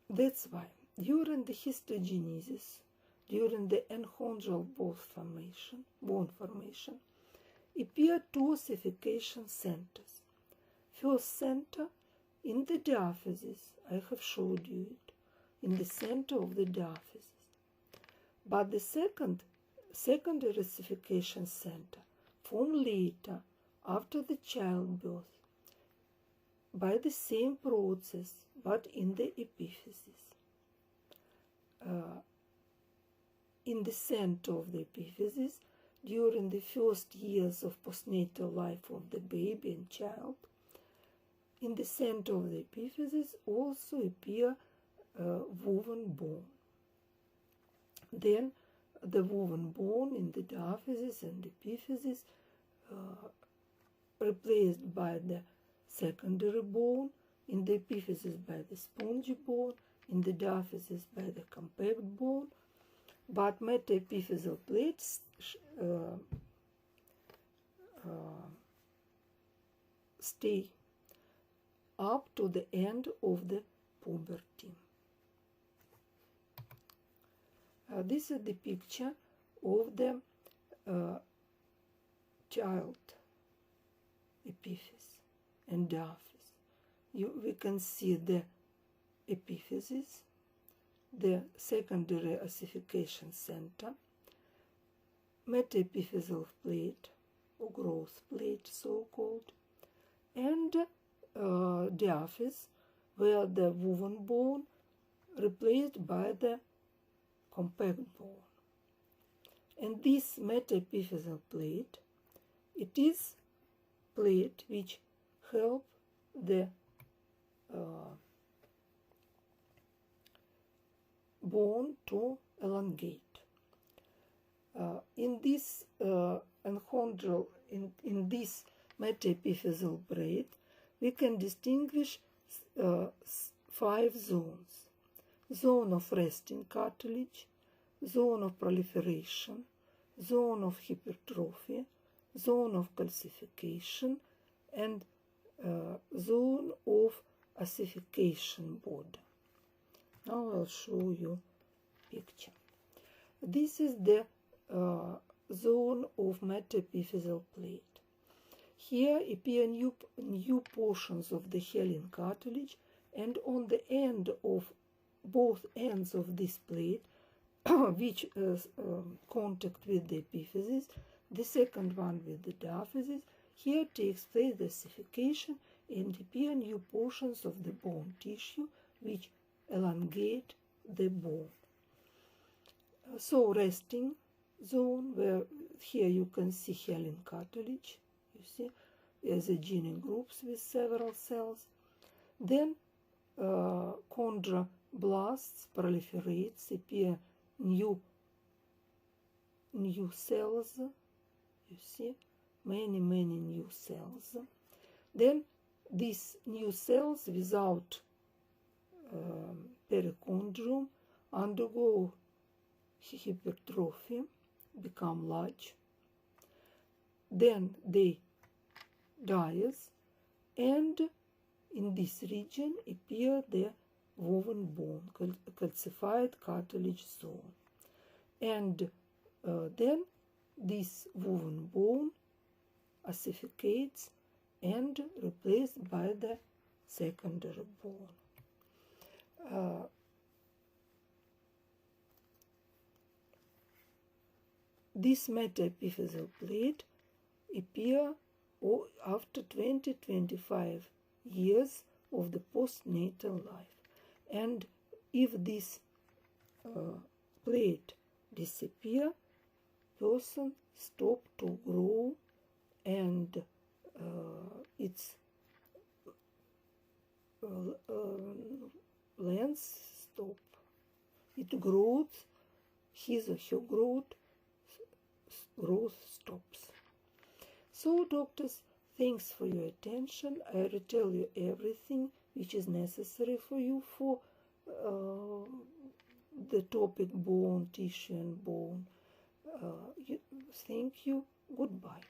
That's why during the histogenesis, during the enchondral bone formation, appear two ossification centers. First center in the diaphysis, I have showed you it, in the center of the diaphysis. But the secondary ossification center formed later, after the childbirth, by the same process, but in the epiphysis. In the center of the epiphysis, during the first years of postnatal life of the baby and child, in the center of the epiphysis also appear woven bone. Then the woven bone in the diaphysis and epiphysis replaced by the secondary bone, in the epiphysis by the spongy bone, in the diaphysis by the compact bone, but metaepiphyseal plates stay up to the end of the puberty. This is the picture of the child epiphysis and diaphysis. We can see the epiphysis, the secondary ossification center, metaepiphyseal plate, or growth plate, so-called, and diaphysis, where the woven bone replaced by the compact bone. And this metaepiphyseal plate, it is plate which help the bone to elongate. In this enchondral, in this metaepiphyseal plate, we can distinguish 5 zones: zone of resting cartilage, zone of proliferation, zone of hypertrophy, zone of calcification, and zone of ossification body. Now I'll show you picture. This is the zone of metaepiphyseal plate. Here appear new portions of the hyaline cartilage, and on the end of both ends of this plate, which contact with the epiphysis, the second one with the diaphysis, here takes place the ossification and appear new portions of the bone tissue which elongate the bone. So resting zone, where here you can see hyaline cartilage, you see, as a gene groups with several cells. Then chondroblasts proliferates, appear new cells, you see, many new cells. Then these new cells without perichondrium undergo hypertrophy, become large. Then they die, and in this region appear the woven bone, calcified cartilage zone. And then this woven bone ossificates and replaced by the secondary bone. This metaepiphyseal plate appear after 20-25 years of the postnatal life, and if this plate disappear, person stop to grow, and its length stop. It grows, his or her growth stops. So, doctors, thanks for your attention. I will tell you everything which is necessary for you for the topic bone, tissue and bone. Thank you. Goodbye.